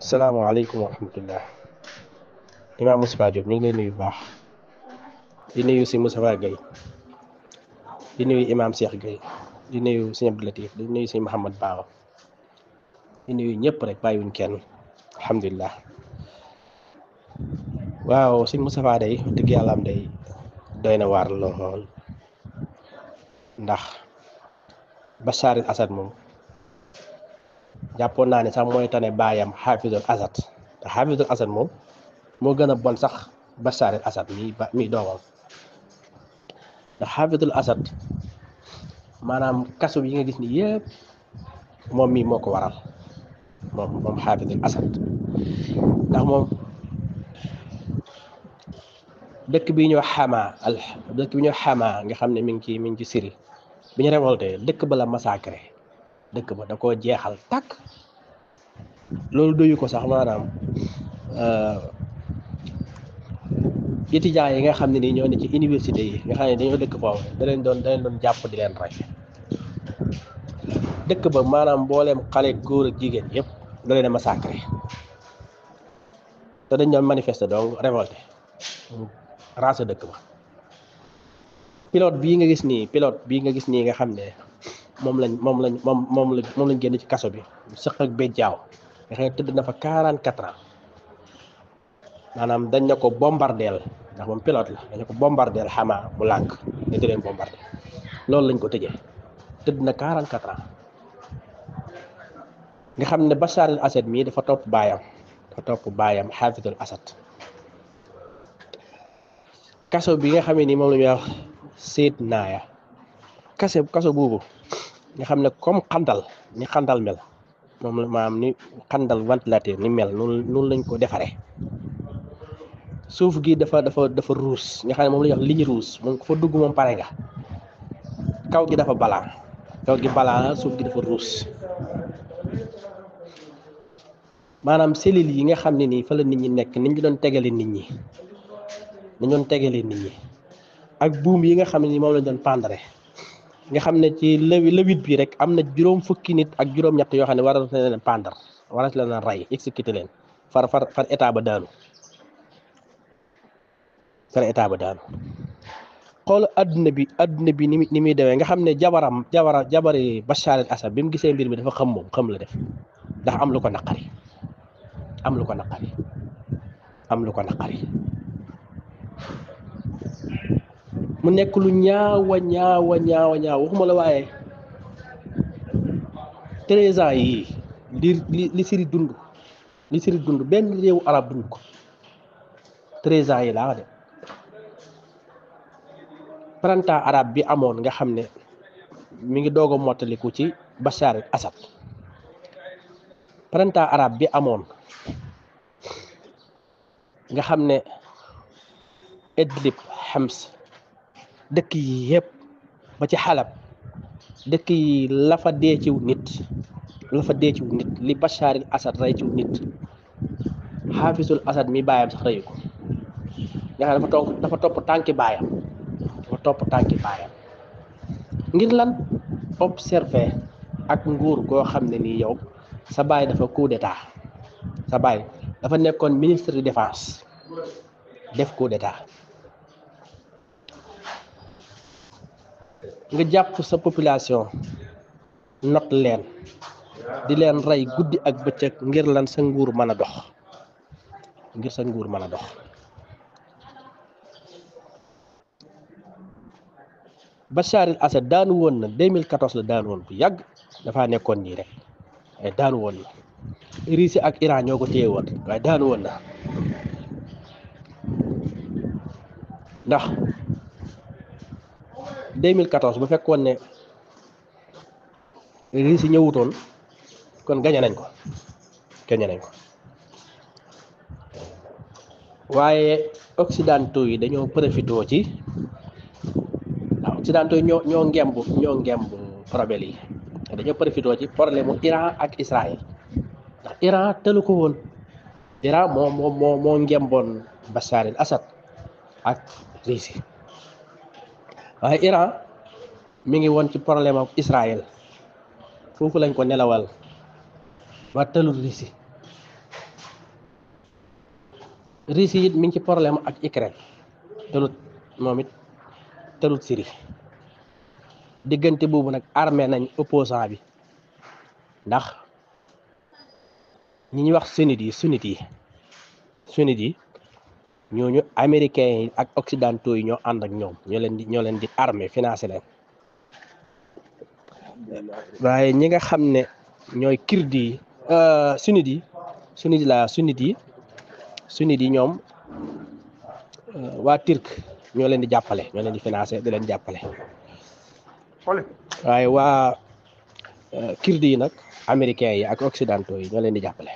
salaamaaleykum wa rahmatullah. Imaam Moustapha Diop ñu ngi lay nuyu bu baax di nuyu si Moustapha Gueye di nuyu Imaam Cheikh Gueye di nuyu si Abdou Latif di nuyu si Mouhamad Baawa di nuyu ñëpp rek bàyyiwuñ kenn alhamdulilah. waaw si Moustapha day dëgg yàlla am day doy na waar lool ndax Bachar el Assad moom jàppoon naa ne sax mooy tane baayam Hafizul Assad te Hafizul Assad moom moo gën a bon sax Bachar el Assad mi doomam ndax Hafizul Assad maanaam kaso yi nga gis ni yëpp moom mii moo ko waral moom Hafizul Assad ndax moom dëkk bi ñoo xamaa nga xam ne mi ngi ci Syrie bi ñu révolté dëkk ba la massacré dëkk ba da koo jeexal tàkk. loolu doyu ko sax maanaam étudiants yi nga xam ne nii ñoo ne ci université yi nga xam ne dañoo dëkk foofu da leen doon jàpp di leen rey dëkk ba maanaam mbooleem xale góor ak jigéen yëpp da leen a massacré te dañ doon manifester donc révolté raase dëkk ba. pilote bii nga gis nii nga xam ne moom lañ génn ci kaso bi sëq ak béjjaaw nga xam ne tëdd na fa 44 ans maanaam dañ ne ko bombardeel ndax moom pilote la dañ ne ko bombardeel xamaa mu lànk ne di leen bombardé loolu lañ ko tëjee tëdd na 44 ans nga xam ne Bachar el Assad mii dafa topp baayam Hafizul Assad kaso bi nga xamee ni moom la ñuy wax Seyd Naaya kaso boobu nga xam ne comme ni xandal mel moom la maanaam ni xandal ventilateur ni mel noonu lañ ko defaree suuf gi dafa ruus nga xam ne moom la ñuy wax ligne rouge moom ko fa dugg moom pare nga kaw gi dafa balaa suuf gi dafa ruus maanaam cellules yi nga xam ne nii fa la nit ñi nekk niñ ñu doon tegalee nit ñi ak buum yi nga xam ne nii moom lañ doon pendre nga xam ne ci lewit bi rek am na juróom fukki nit ak juróom-ñett yoo xam ne war na leen pendre war na leen rey exécuté leen far état ba daanu xool adduna bi ni muy demee nga xam ne jabari Bachar el Assad bi mu gisee mbir mi dafa xam la def ndax am lu ko naqari mu nekk lu ñaawa waxuma la waaye 13 ans yii li Syrie dund benn réewu arab dund ko 13 ans yi laa wax de printemps arabe bi amoon nga xam ne mi ngi doog a mottaliku ci Bachar el Assad printemps arabe bi amoon nga xam ne Idlib Homs dëkk yi yëpp ba ci Halab dëkk yi la fa dee ciw nit li Bachar el Assad rey ciw nit Hafizul Assad mi baayam sax reyu ko nga xam ne dafa topp tànki baayam ngir lan observer ak nguur goo xam ne nii yow sa baay dafa coup d'état sa baay dafa nekkoon ministre de défense def coup d'état nga jàpp sa population not leen di leen rey guddi ak bëccëg ngir lan sa nguur mën a dox Bachar el Assad daanu woon na 2014 la daanu woon bu yàgg dafaa nekkoon nii rek waaye daanu woon na Russie ak Iran ñoo ko téye woon waaye daanu woon na ndax 2014 bu fekkoon ne Russie ñëwutoon kon gañe nañ ko waaye occidentaux yi dañoo profité ci occidentaux yi ñoo ngemb problème yi dañoo profité ci problème mu Iran ak Israël ndax Iran tëlu ko woon Iran moo ngemboon Bachar el Assad ak Russie waaye Iran mi ngi woon ci problème ak Israël foofu lañ ko nelawal ba tëlul Russie Russie it mi ngi ci problème ak Ukraine telut moom it telut Syrie diggante boobu nag armé nañ opposant bi ndax ñi ñuy wax sunnite yi ñooñu américains yi ak occidentaux yi ñoo ànd ak ñoom ñoo leen di armé financé leen waaye ñi nga xam ne ñooy kirdi yi sunnite yi ñoom waa Turc ñoo leen di jàppale ñoo leen di financé di leen jàppale waaye waa kirdi yi nag américains yi ak occidentaux yi ñoo leen di jàppale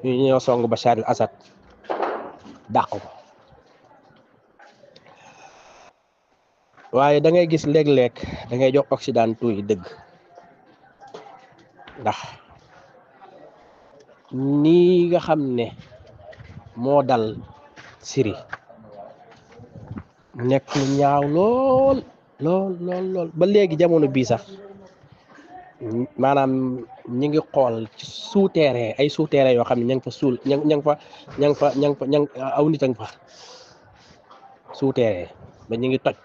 ñu ñoo song Bachar al-Assad dàq ko waaye da ngay gis léeg-léeg da ngay jox occidentaux yi dëgg ndax nii nga xam ne moo dal Syrie nekk lu ñaaw lool ba léegi jamono bii sax maanaam ñi ngi xool ci souterrain ay souterrain yoo xam ne ña ngi fa suul ña ngi fa aw nit a ngi fa souterrain ba ñu ngi toj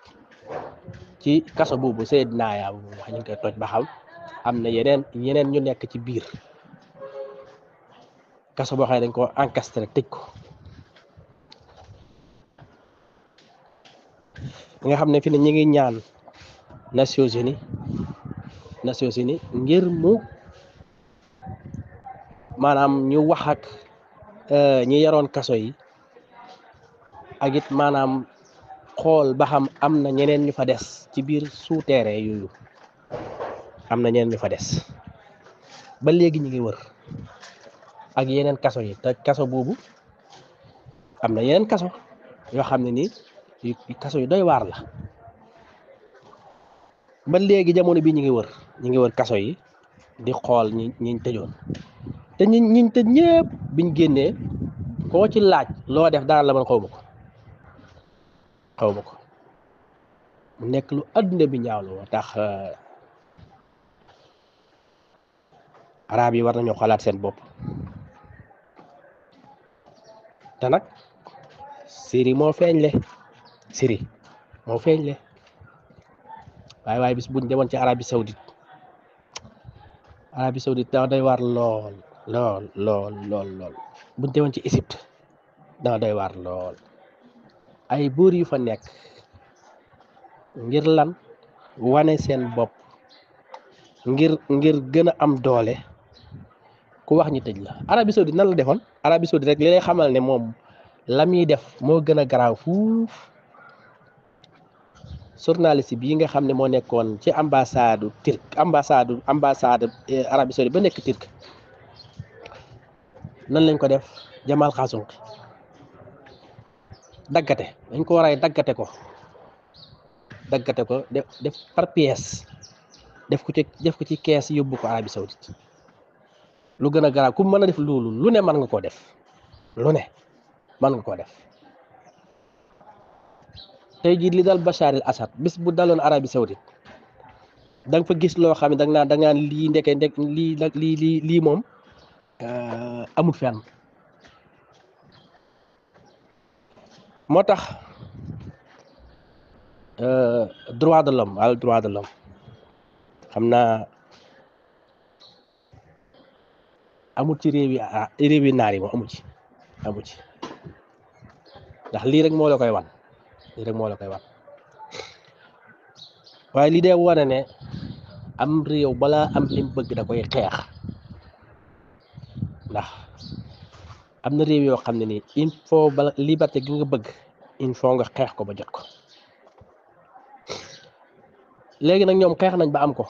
ci kaso boobu Seydina yaa boobu wax ñu ngi koy toj ba xam am na yeneen ñu nekk ci biir kaso boo xam ne dañ ko encastré tëj ko nga xam ne fi ne ñu ngi ñaan Nations Unies ngir mu maanaam ñu wax ak ñi yaroon kaso yi ak it maanaam xool ba xam am na ñeneen ñu fa des ci biir souterrain yooyu am na ñeneen ñu fa des ba léegi ñu ngi wër ak yeneen kaso yi te kaso boobu am na yeneen kaso yoo xam ne nii kaso yu doy waar la ba léegi jamono bi ñu ngi wër kaso yi di xool ñiñ tëjoon te ñiñ tëj ñëpp biñ génnee koo ci laaj loo def daan la man xaw ma ko mu nekk lu adduna bi ñaaw la tax arab yi war nañoo xalaat seen bopp te nag Syrie moo feeñ le waaye bis buñ demoon ci Arabie Saoudite daa doy waar lool buñ demoon ci Égypte daa doy waar lool ay buur yu fa nekk ngir lan wane seen bopp ngir gën a am doole ku wax ñi tëj la. Arabie Saoudite nan la defoon Arabie Saoudite rek li lay xamal ne moom la muy def moo gën a garaaw fuuf journaliste bii nga xam ne moo nekkoon ci ambassade Arabie Saoudite ba nekk Turc nan lañ ko def Jamal Khashoggi daggate dañ ko war a daggate ko def par pièce def ko ci kees yóbbu ko Arabie Saoudite lu gën a garaaw ku mën a def loolu lu ne mën nga koo def tey jii li dal Bachar al-Assad bis bu daloon Arabie Saoudite da nga fa gis loo xam ne da nga naan lii lii moom amul fenn moo tax droit de l'homme xam naa amul ci réewi naar yi moom amu ci ndax lii rek moo la koy wan waaye lii dee wane ne am réew balaa am lim bëgg da koy xeex ndax am na réew yoo xam ne nii il faut bala liberté gi nga bëgg il faut nga xeex ko ba jot ko léegi nag ñoom xeex nañ ba am ko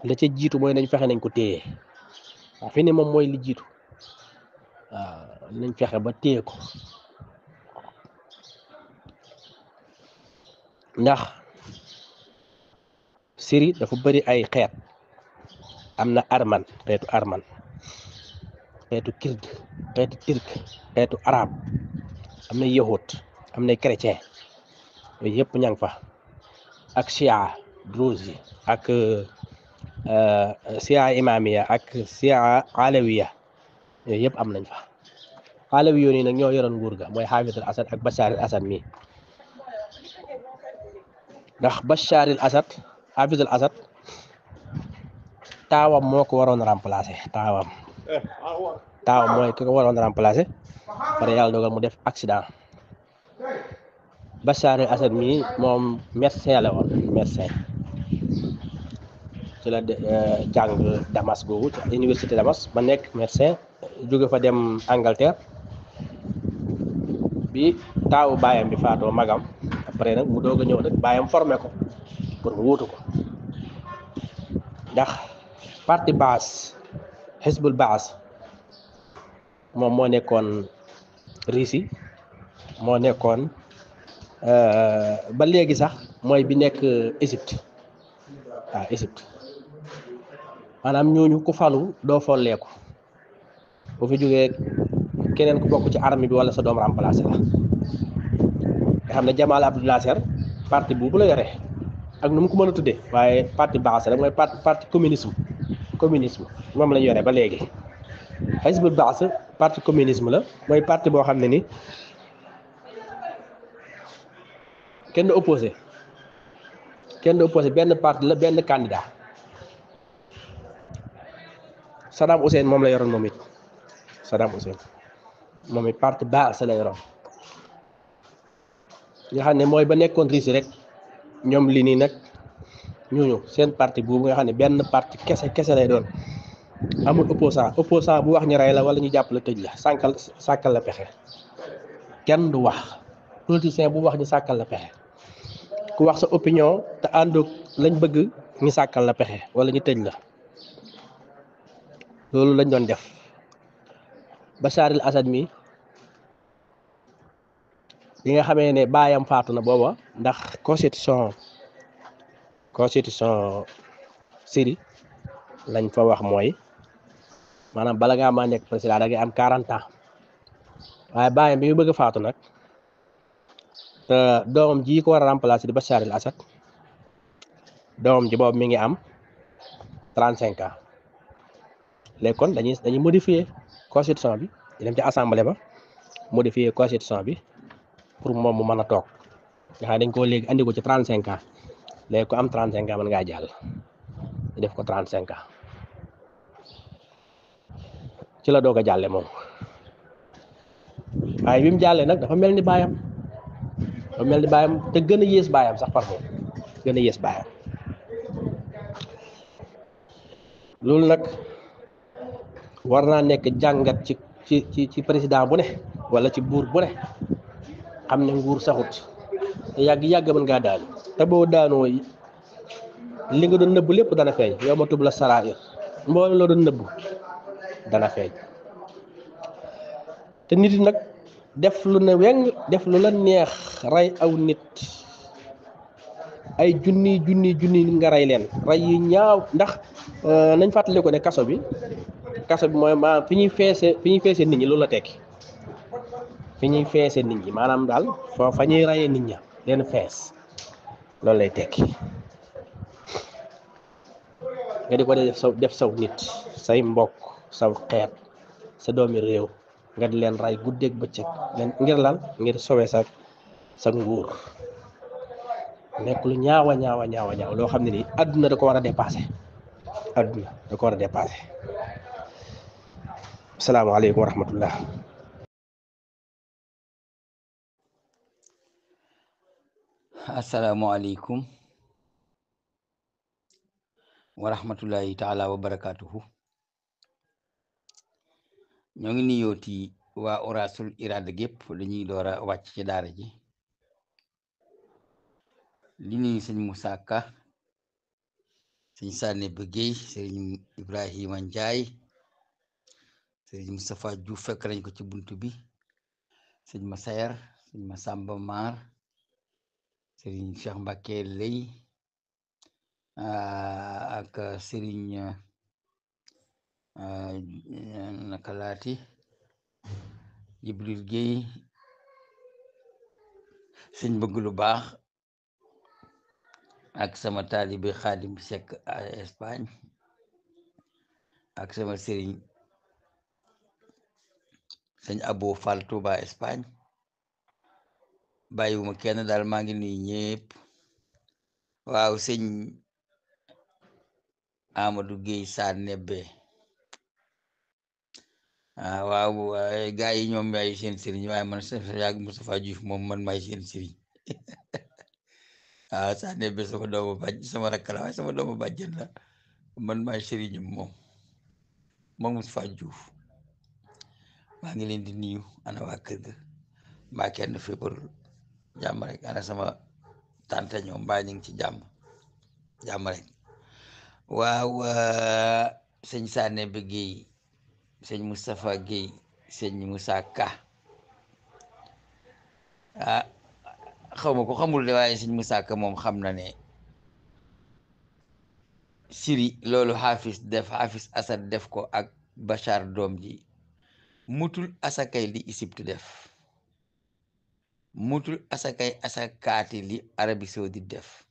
la ca jiitu mooy nañ fexe nañ ko téye waaw fi ne moom mooy li jiitu waaw nañ fexe ba téye ko ndax Syrie dafa bëri ay xeet am na xeetu arman xeetu kurd xeetu turc xeetu arab am na yahud am na chrétien yooyu yëpp ña ngi fa ak chia druze ak chia imamiya ak chia alawiya yooyu yëpp am nañ fa xaale wi yoon yi nag ñoo yoroon nguur ga mooy Hafizul Asad ak Bacharil Asad mi ndax Bacharil Asad Hafizul Asad taawam moo ko waroon remplacer taawam mooy ki ko waroon remplacer pare yàlla dogal mu def accident Bacharil Asad mi moom médecin la woon médecin ci la jàng Damas googu ci université Damas ba nekk médecin jóge fa dem Angleterre bi taawu baayam bi faatoo magam après nag mu doog a ñëw nag baayam formé ko pour mu wuutu ko ndax parti baas Hizbul Baas moom moo nekkoon Russie moo nekkoon ba léegi sax mooy bi nekk Égypte waaw Égypte maanaam ñooñu ku falu doo folleeku bu fi jógee keneen ku bokk ci armée bi wala sa doom remplacé la nga xam ne Jamal Abdel Nasser parti boobu la yore ak nu mu ko mën a tuddee waaye parti Baas rek mooy parti communisme moom la ñu yore ba léegi Hizbul Baas parti communisme la mooy parti boo xam ne ni kenn du opposé benn parti la benn candidat Saddam Hussein moom la yoroon moom it Saddam Hussein moom it parti Baas la yoroon nga xam ne mooy ba nekkoon Russie rek ñoom li nii nag ñooñu seen parti boobu nga xam ne benn parti kese lay doon amul opposant bu wax ñu rey la wala ñu jàpp la tëj la sàkkal la pexe kenn du wax politicien bu wax ñu sàkkal la pexe ku wax sa opinion te àndoog lañ bëgg ñu sàkkal la pexe wala ñu tëj la loolu lañ doon def Bacharil Asad mi bi nga xamee ne baayam faatu na booba ndax constitution Syrie lañ fa wax mooy maanaam bala ngaa maa nekk président da ngay am 40 ans waaye baayam bi mu bëgg a faatu nag te doomam ji ko war a remplacer di Bacharil Asad doomam ji boobu mi ngi am 35 ans léegi kon dañuy modifier constitution bi di dem ci assemblée ba modifier constitution bi pour moom mu mën a toog nga xam dañ koo léegi andi ko ci 35 ans léegi ko am 35 ans mën ngaa jàll ñu def ko 35 ans ci la doog a jàlle moom waaye bi mu jàllee nag dafa mel ni baayam te gën a yées baayam sax par moom gën a yées baayam loolu nag war naa nekk jàngat ci président bu ne wala ci buur bu ne xam ne nguur saxut te yàgg mën ngaa daanu te boo daanoo li nga doon nëbb lépp dana feeñ yow ma tub la sarair mboolem loo doon nëbb dana feeñ te nit yi nag def lu ne weng def lu la neex rey aw nit ay junni nga rey leen rey yu ñaaw ndax nañ fàttali ko ne kaso bi mooy maanaam fi ñuy feese nit ñi loolu la tekki fi ñuy feese nit ñi maanaam daal fa ñuy reyee nit ña leen fees loolu lay tekki nga di ko def saw nit say mbokk saw xeet sa doomi réew nga di leen rey guddeeg bëccëg ngir lan ngir sowe sa nguur nekk lu ñaawa ñaaw loo xam ne nii adduna da ko war a dépassé asalaamaaleykum wa rahmatullah asalaamaaleykum wa rahmatullahi taala wa barakatuhu ñoo ngi nuyooti waa Orasul Irada gépp dañuy door a wàcc ci daara ji li nuyu sëñ Moussa Ka sëñ Sané Bëggey sëriñ Ibrahima Njaay sëriñ Moustapha Diouf fekk nañ ko ci buntu bi sëñ Masayer sëñ Masamba Maar sëriñ Cheikh Mbacke Lay ak sëriñ naka laati Jibril Gueye sëñ bëgg lu baax ak sama taalibe Xaadim Sekk Espagne ak sama sëriñ sëñ Abo Fall Touba Espagne bàyyiwuma kenn daal maa ngi nuyu ñëpp waaw sëñ Amadou Guèye Sarr Nebbe waaw gaa yi ñoom yaay seen sëriñ waaye man sa yàgg Moustapha Diouf moom man maay seen sëriñ waaw Sarr Nebbe sama doomu bàjj sama rakk la waaye sama doomu bàjjen la man maay sëriñam moom Moustapha Diouf maa ngi leen di nuyu ana waa kër ga mbaa kenn feebarul jàmm rek ana sama tante ñoom mbaa ñu ngi ci jàmm rek waaw sëñ Sarr Nebbe Guèye sëñ Moustapha Guèye sëñ Moussa Ka xaw ma ko xamul de waaye sëñ Moussa Ka moom xam na ne Syrie loolu Hafiz Assad def ko ak Bachar doom ji mutul asakay li Égypte def mutul asakaati li Arabie Saoudite def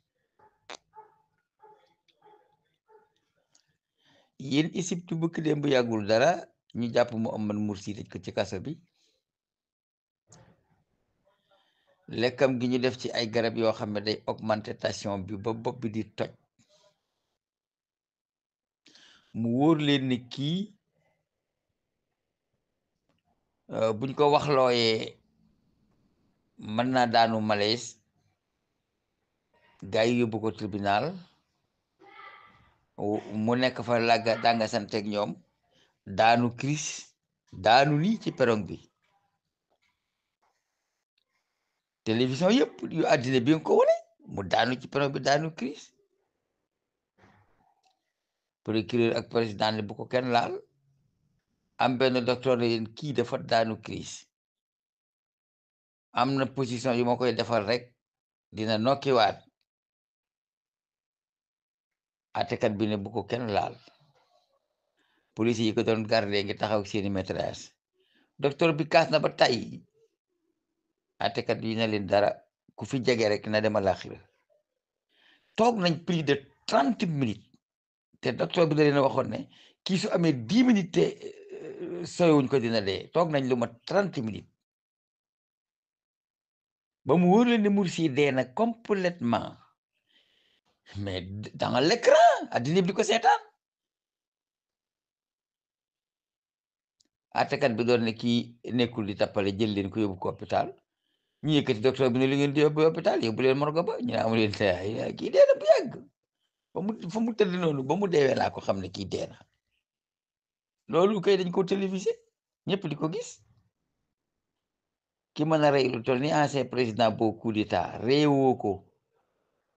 yéen Égypte bëkk dem bu yàggul dara ñu jàpp Mohamed Morsi tëj ko ci kaso bi lekkam gi ñu def ci ay garab yoo xam ne day augmentation bi ba bopp bi di toj mu wóor leen ni kii buñ ko wax looyee mën naa daanu malaise gars yi yóbbu ko tribunal mu nekk fa lagga danga santeeg ñoom daanu crise daanu nii ci perong bi télévision yëpp yu àddina bi nga ko wane mu daanu ci perong bi daanu crise procureur ak président ne bu ko kenn laal am benn docteur ne yéen kii dafa daanu crise am na position yu ma koy defal rek dina nokkiwaat atekat bi ne bu ko kenn laal police yi ko doon garde ngi taxaw seeni maîtresse docteur bi kaas na ba tay atekat bi na leen dara ku fi jege rek na dema laaxira toog nañ plus de 30 minutes te docteur bi da leen waxoon ne kii su amee 10 minutes te soyewuñ ko dina dee toog nañ lu ma 30 minutes ba mu wóor leen ne Morsi dee na complètement mais dans l'écran addina bi di ko seetaan atekat bi doon ne kii nekkul di tappale jël leen ko yóbbu ko hôpital ñu yëkkati docteur bi ne li ngeen di yóbbu hôpital yóbbu leen morgue ba ñu ne amu leen tey kii dee na bu yàgg fa mu tëdd noonu ba mu deewee laa ko xam ne kii dee na loolu kay dañ ko télévisé ñëpp di ko gis ki mën a rey lu toll ni ancien président boo coup d'état réewoo ko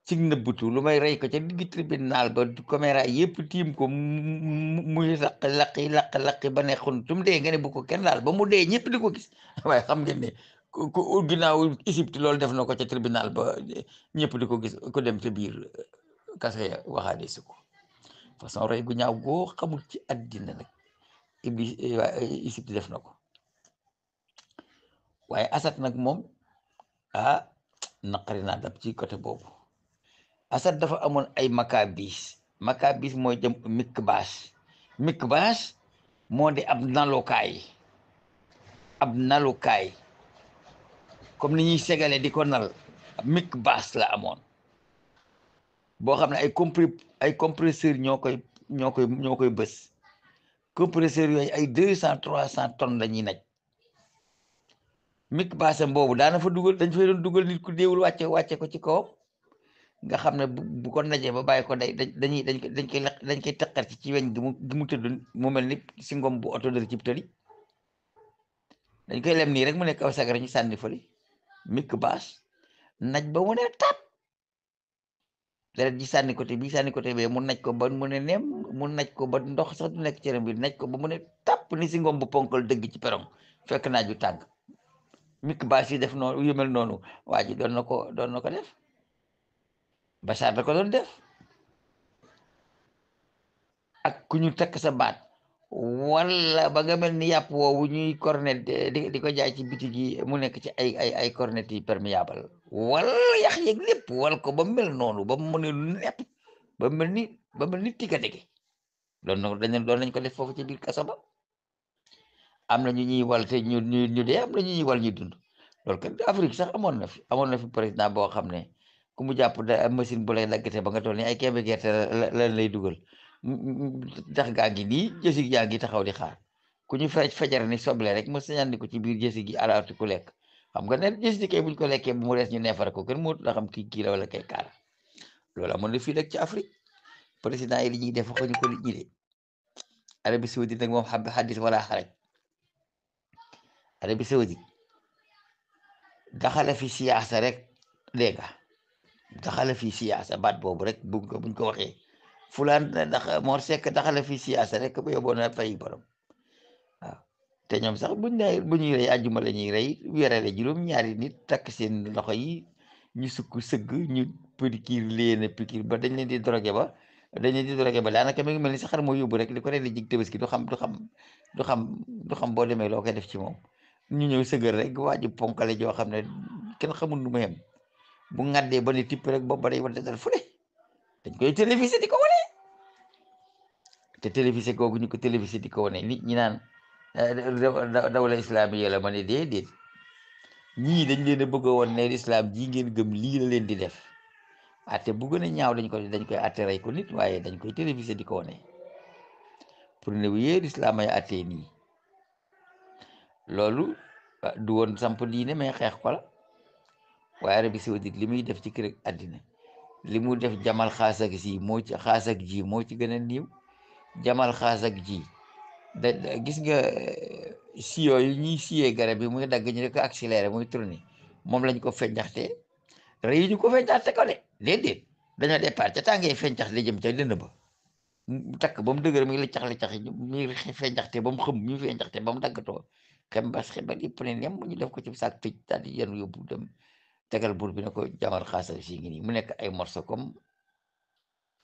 ci nëbbutu lu may rey ko ca digg tribunal ba caméra yëpp tiim ko muy laqi ba ne xuntum dee nga ne bu ko kenn laal ba mu dee ñëpp di ko gis waaye xam ngeen ne ku ginnaaw Égypte loolu def na ko ca tribunal ba ñëpp di ko gis ko dem ca biir kaso ya waxaade su ko façon rey gu ñaaw goo xamul ci àddina nag Iblis Égypte def na ko waaye Assad nag moom naqari naa dab ci côté boobu Assad dafa amoon ay makabis mooy jëm mikbaas moo di ab nalukaay comme ni ñuy segale di ko nal mikbaas la amoon boo xam ne ay compresseur ñoo koy bës compresseur yooyu ay 200-300 tonnes la ñuy naj mikbaasam boobu daana fa dugal dañ fay doon dugal nit ku déewul wàcce ko ci kawam nga xam ne bu ko najee ba bàyyi ko dañ koy taqar ci weñ gi mu tëdd mu mel ni si ngom bu oto dër cib tëli dañ koy lem nii rek mu nekk aw sagara ñu sànni fële mikbaas naj ba mu ne tàpp deret ji sànni côté bi sànni côté bee mu naj ko ba mu ne nem mu naj ko ba ndox sax du nekk cëram bi naj ko ba mu ne tàpp ni si ngom bu ponkal dëgg ci perong fekk naaj bu tàng mikbaas yi def noonu yu mel noonu waa ji doon na ko def Bachar da ko doon def ak ku ñu tekk sa baat wala ba nga mel ni yàpp woowu ñuy cornet di ko jaay ci bitig yi mu nekk ci ay cornet yi perméable wala yax yeeg lépp wal ko ba mel noonu ba mu ne lu nepp ba mel ni tigga dege doon nañ ko def foofu ci biir kaso ba am na ñu ñuy wal te ñu dee, am na ñu ñuy wal ñu dund. loolu kat Afrique sax amoon na fi président boo xam ne ku mu jàpp da machine bu lay daggate ba nga toll ni ay kembe gerte la lay dugal tax gaa ngi nii jësig yaa ngi taxaw di xaar ku ñu fajar ni soble rek ma sañandi ko ci biir jësig gi alaati ku lekk xam nga ne jësig kay buñ ko lekkee bu mu rees ñu neefare ko kenn moo la xam kii la wala kay kaar loolu amoon na fii rek ci Afrique président yi li ñuy def waxuñu ko nit ñi de. Arabie Saoudite nag moom xadis wala xaraj Arabie Saoudite daxala fi siyaasa rek dégg nga daxala fi siyaasa baat boobu rek buñ ko waxee fulaan Mor Seck daxala fi siyaasa rek ba yóbboo na fay borom waaw te ñoom sax bu ñuy rey àjjuma la ñuy rey weerale juróom-ñaari nit takk seen loxo yi ñu sukk sëgg ñu pikiir leen pikiir ba dañ leen di drogué ba daanaka mi ngi mel ni saxar moo yóbbu rek li ko rey di jig Tabaski du xam boo demee loo koy def ci moom ñu ñëw sëgër rek waa ji ponkale joo xam ne kenn xamul nu mu yem bu ŋaddee ba ne tipp rek boobu ba day wante dal fu ne dañ koy télévisé di ko wane te télévisé googu ñu ko télévisé di ko wane nit ñi naan dawla islamiya la ma ne déedéet ñii dañ leen a bëgg a woon ne islam ji ngeen gëm lii la leen di def atte bu gën a ñaaw dañ koy atte rey ko nit waaye dañ koy télévisé di ko wane pour ne wéer islam ay atte nii loolu du woon samp diine mais xeex ko la waaye Arabie Saoudite li muy def ci kër àddina li mu def jamal xaas ak ji moo ci gën a niiw jamal xaas ak ji gis nga siyoo yi ñuy siyee garab yi muy dagg ñu ne ko accéléré muy tourné moom lañ ko fenjaxte rey ñu ko fenjaxte ko de déedéet dañoo départ ca tàngee fenjax di jëm ca dënn ba takk ba mu dëgër mi ngi liccax mi ngi fenjaxte ba mu xëm mi fenjaxte ba mu daggatoo xebal yëpp ne nem ñu def ko ci saak tëj daal di yenu yóbbu dem tegal buur bi ne ko jamal xaasal si ngi nii mu nekk ay morceau comme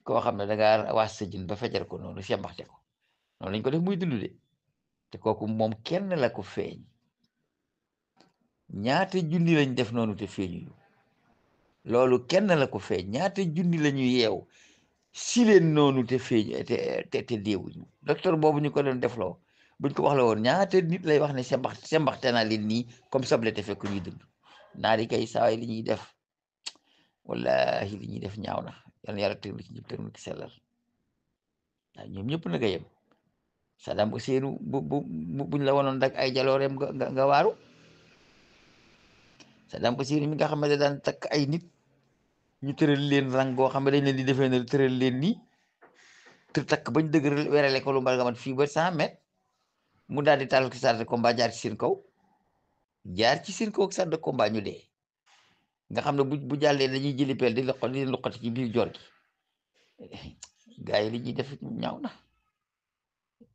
koo xam ne dangaa waas sa jën ba fejar ko noonu sembaxte ko noonu lañ ko def muy dund de te kooku moom kenn la ko feeñ ñaata junni lañ def noonu te feeñuñu loolu kenn la ko feeñ ñaata junni la ñu yeew si leen noonu te feeñ te deewuñu docteur boobu ñu ko doon defloo buñ ko wax la woon ñaata nit lay wax ne sembaxte naa leen nii comme soble te fekk ñuy dund naari kay sawaay li ñuy def wallahi li ñuy def ñaaw na yal na yàlla tëglu ci ñëpp tëglu ci sellal waaw ñoom ñëpp nag a yem Saddam Hussein buñ la wonoon rek ay jalooreem nga waaru Saddam Hussein mi nga xam ne daan takk ay nit ñu tëral leen rang goo xam ne dañ leen di defee ne tëral leen nii te takk bañ dëgër werale ko lu mbar nga mat fii ba 100 mètres mu daal di taal ko char de combat jaar ci seen kaw ak char de combat ñu dee nga xam ne bu jàllee dañuy jëli peel di luqati ci biir joor gi gaa yi li ñuy def ñaaw na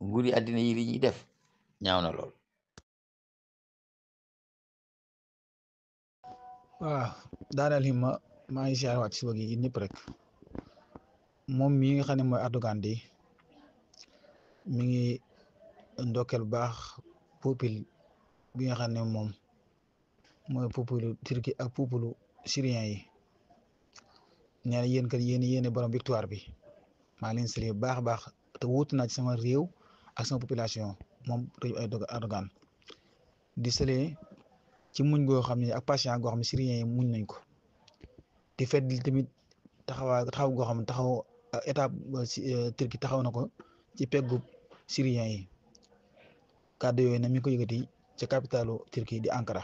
nguur yi àddina yi li ñuy def ñaaw na lool. waaw daaneel yi maa ngi siyaar waat si wag yi ñëpp rek moom mii nga xam ne mooy Erdogan di mi ngi ndokkeel bu baax peuple bi nga xam ne moom mooy peuple turki ak peuple syrien yi nee na yéen kat yéen borom victoire bi maa leen sëlee bu baax a baax te wuutu naa ci sama réew ak sama population moom Erdogan di sëlee ci muñ goo xam ne ak patient goo xam ne syrien yi muñ nañ ko di fedd tamit taxaw goo xam ne taxaw état turki taxaw na ko ci peggu syrien yi kàddu yooyu nag mi ngi ko yëkkati ca capitalu turki di Ankara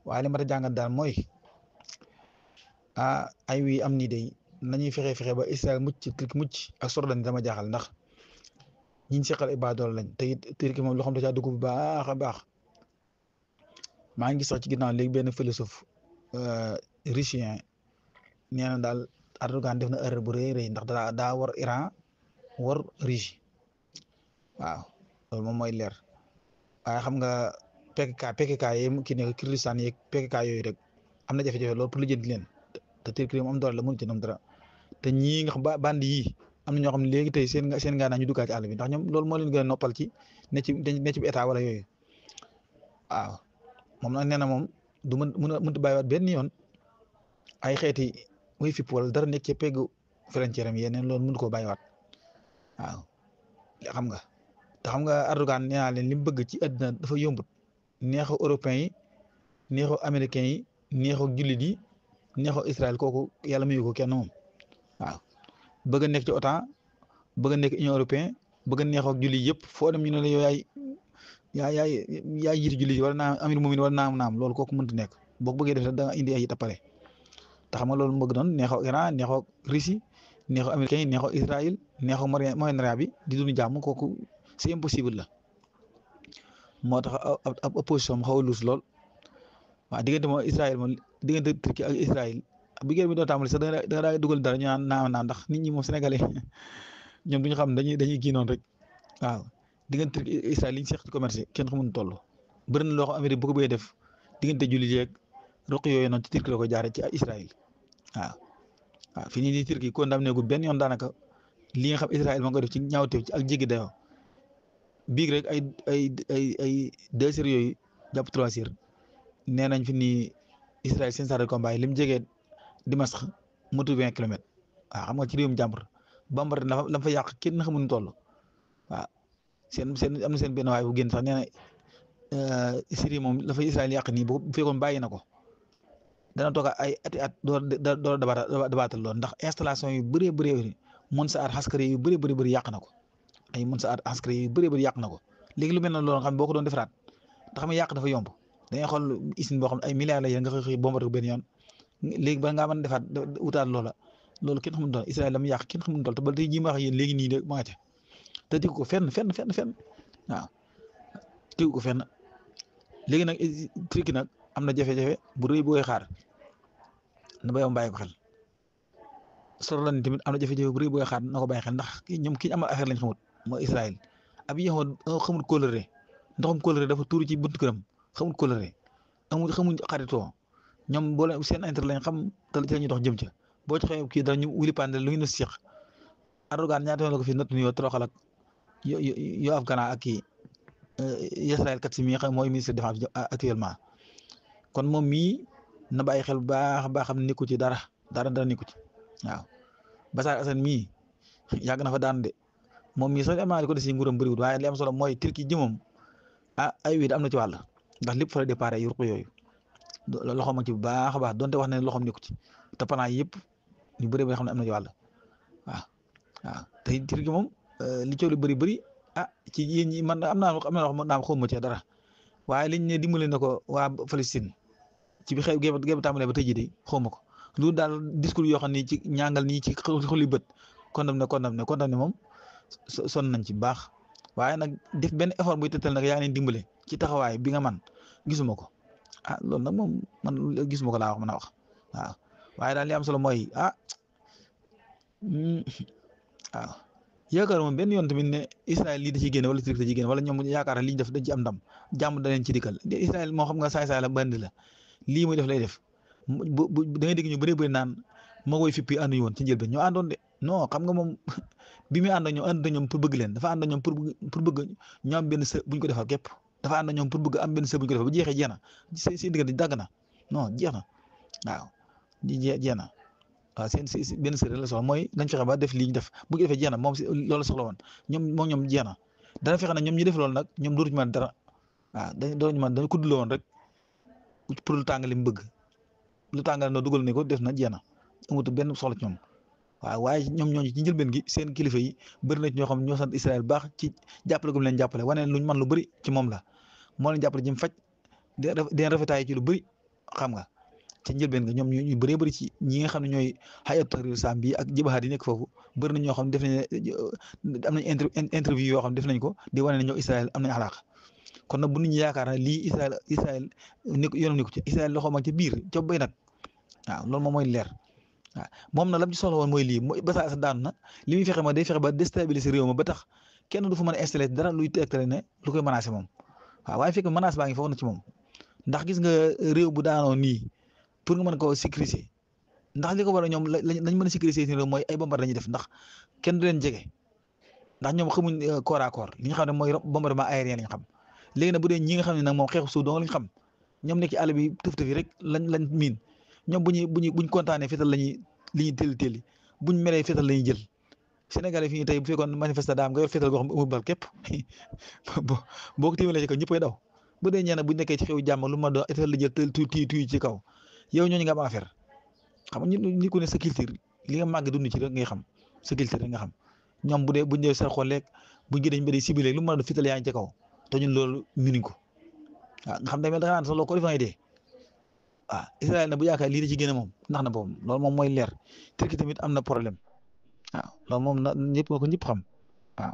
waaye li ma ta jàngat daal mooy ay wi am nii day nañuy fexe ba Israël mucc turki mucc ak Jordan dama jaaxal ndax ñiñ seqal ibadool lañ te it turki moom loo xam da caa dugg bu baax a baax maa ngi gis sax ci ginnaaw léegi benn philosophe russien nee na daal Erdogan def na erreur bu rëy ndax daa war Iran war Russie waaw loolu moom mooy leer waaye xam nga PKK yi kii ne Kurdistan yeeg PKK yooyu rek am na jafe-jafe loolu pour lijjanti leen te Turquie moom am doole la mënut ci ñoom dara te ñii nga xam bandi yi am na ñoo xam ne léegi tey seen ngaanaa ñu duggaat ci àll bi ndax ñoom loolu moo leen gën a noppal ci ne ci état wala yooyu waaw moom nag nee na moom du mënut a bàyyiwaat benn yoon ay xeeti muy fipp wala dara nekk ci peggu frontière am yeneen loolu mënut koo bàyyiwaat waaw xam nga te xam nga Erdogan nee naa leen li mu bëgg ci àddina dafa yombut neexu européens yi neexu américains yi neexu jullit yi neexu Israël kooku yàlla mayu ko kenn moom waaw bëgg a nekk ci OTAN bëgg a nekk Union européenne bëgg a neexu ak jullit yëpp foo dem ñu ne la yow yaay jiitu jullit yi wala naam amir mumin wala naam loolu kooku mënut nekk boo ko bëggee def da nga indi ay tappale te xam nga loolu bëgg doon neexu Iran neexu Russie neexu américains yi neexu Israël neexu Moyen-Orient bi di dund jàmm kooku c'est impossible la moo tax ab opposition mu xaw a luus lool waaw diggante moom Israël moom diggante Turquie ak Israël bi guerre bi doo tàmbali sax da nga daa dugal dara ñu naan naam ndax nit ñi moom sénégalais ñoom duñu xam dañuy kii noonu rek waaw diggante Turquie Israël li ñu seq ci commerce kenn xamuñu toll bëri na loo xam Amérique bu ko bëggee def diggante jullit yeeg roq yooyu noonu ci Turquie la ko jaare ci Israël waaw fi nii di Turquie condamné gu benn yoon daanaka li nga xam Israël moo ko def ci ñaawteef ci ak jéggi dayoo biig rek ay 2 heures yooyu jàpp 3 heures nee nañ fi nii Israël seen char de combat yi li mu jegee Dimash motu 20 kilomètres waaw xam nga ci réewum jàmbur bambara la fa yàq kenn xamuñu toll waaw seen am na seen benn waay bu génn sax nee na Syrie moom la fa Israël yàq nii bu fekkoon bàyyi na ko dana toog ay ati at door dabaatal lool ndax installation yu bëree bëri Monsaar askari yu bëri yàq na ko ay Monsaar askari yu bëri yàq na ko léegi lu mel ne loolu nga xam boo ko doon defaraat ndax xam nga yàq dafa yomb dangay xool usine boo xam ne ay milliards la yéen nga xëy bombardé ko benn yoon léegi ba ngaa mën a defaat wutaat loolu kenn xamul doon Israël la mu yàq kenn xamul doon te ba tey jii ma wax yéen léegi nii de ma nga ca te tegu ko fenn waaw tegu ko fenn léegi nag Turquie nag am na jafe-jafe bu rëy bu koy xaar na ba yow bàyyi ko xel soro la ni tamit am na jafe-jafe bu rëy bu koy xaar na ko bàyyi xel ndax ñoom ki ñu amal affaire lañ xamut mooy Israël ab yéexoon xamul kóllëre ndoxum kóllëre dafa tuuru ci buntu këram xamul kóllëre xamuñ xaritoo ñoom boo leen seen intérêt lañ xam te ci la ñuy dox jëm ca boo ci xamee kii dara ñu wuli pande lu ñu ne seq Erdogan ñaata yoon la ko fi natt nuyoo toroxal ak yoo Afghan ak kii Israël kat si mi xam mooy ministre de défense actuellement kon moom mii na bàyyi xel bu baax xam ne nekku ci dara nekku ci waaw Bachar Assane mii yàgg na fa daan de moom mii sax am naa ko des si nguuram bëriwul waaye li am solo mooy Turquie ji moom ay wii am na ci wàll ndax lépp fa la départ yu ruq yooyu loxoom ci bu baax a baax donte wax ne loxoom nekku ci te panaa yëpp ñu bëri xam ne am na ci wàll waaw te Turquie moom li coow li bëri ci yéen ñi man am naa loo xam xawma ci dara waaye liñ ne dimbali na ko waa Palestine ci bi xew géeb tàmbalee ba tey jii de xawma ko lu daal discours yoo xam ne ci ñàngal nii ci xoli bët condamné moom sonn nañ ci baax waaye nag def benn effort buy tëtal nag yaa ngi leen dimbale ci taxawaay bi nga man gisuma ko loolu nag moom man gisuma ko laa wax mën a wax waaw waaye daal li am solo mooy waaw yaakaar moom benn yoon tamit ne Israël lii da ciy génne wala Turquie da ciy génne wala ñoom yaakaar li ñu def dañ ci am ndam jàmm da leen ci dikkal Israël moo xam nga saay-saay la bandi la lii muy def lay def bu da ngay dégg ñu bëri naan ma woy fippi ànduñu woon ci njëlbeen ñoo àndoon de non xam nga moom bi muy ànd ak ñoom pour bëgg leen dafa ànd ak ñoom pour bëgg ñu am benn së buñ ko defal képp dafa ànd ak ñoom pour bëgg am benn së buñ ko defal bu jeexee jeex na seen diggante dagg na non jeex na waaw jeex na waaw seen benn së la soxla mooy nañ fexe ba def lii ñu def bu ñu defee jeex na moom si loolu soxla woon ñoom jeex na dana fexe nag ñoom ñu def loolu nag ñoom dootuñu mën dara waaw dootuñu mën dañu kudd la woon rek pour lu tàng li mu bëgg lu tàngal no dugal ne ko def na jeex na amatu benn soxla ci ñoom waaw waaye ñoom ñooñu ci njëlbeen gi seen kilifa yi bëri na ci ñoo xam ne ñoo sant Israël baax ci jàppale gu mu leen jàppale wane luñ man lu bëri ci moom la moo leen jàppale jëm faj di rafetaay ci lu bëri xam nga ci njëlbeen nga ñoom ñu bëree bëri ci ñi nga xam ne ñooy Hayat Tahrir Sham bi ak jëbaxaat yi nekk foofu bëri na ñoo xam ne def nañ am nañ interview yoo xam ne def nañ ko di wane ne ñoo Israël am nañ alaaka kon nag bu nit ñi yaakaar ne lii Israël yoonam ni ko ci Israël loxo mag ci biir ca bay nag waaw loolu moom mooy leer waaw moom nag lam ci soxla woon mooy lii mooy Bachar Assad daanu na li muy fexe ma day fexe ba déstabiliser réew ma ba tax kenn du fa mën a installé dara luy tegtale ne lu koy menacé moom waaw waaye fekk menace baa ngi foofu na ci moom ndax gis nga réew bu daanoo nii pour nga mën koo sécuriser ndax li ko war a ñoom lañ mën a sécuriser seen réew mooy ay bombardement lañuy def ndax kenn du leen jege ndax ñoom xamuñ corps à corps li nga xam ne mooy bombardement aérien lañ xam léegi nag bu dee ñi nga xam ne nag moom xeexu suuf dong lañ xam ñoom nekk ci àll bi tëf-tëf yi rek lañ miin ñoom buñ kontaanee fetal li ñuy téeli buñ meree fetal la ñuy jël Sénégalais fii tey bu fekkoon manifestant daam nga yor féetal goo xam ne amul bal képp boo ko tiimalee ci kaw ñëppay daw bu dee ñenn bu nekkee ci xew jàmm lu ma doon état la jël tuy ci kaw yow ñooñu nga am affaire xam nga nit ku ne sa culture li nga màgg dund ci rek ngay xam sa culture rek nga xam ñoom bu dee buñ dee sa xooleeg buñ gëdee ñu bëri ciblé lu ma doon féetal yaa ngi ci kaw te ñun loolu mënuñ ko waaw nga xam tamit da nga naan sax loo ko def ngay dee waaw Israël na bu yaakaar lii da ci génne moom ndax na boobu loolu moom mooy leer Turquie tamit am na problème waaw loolu moom na ñëpp ko ñëpp xam waaw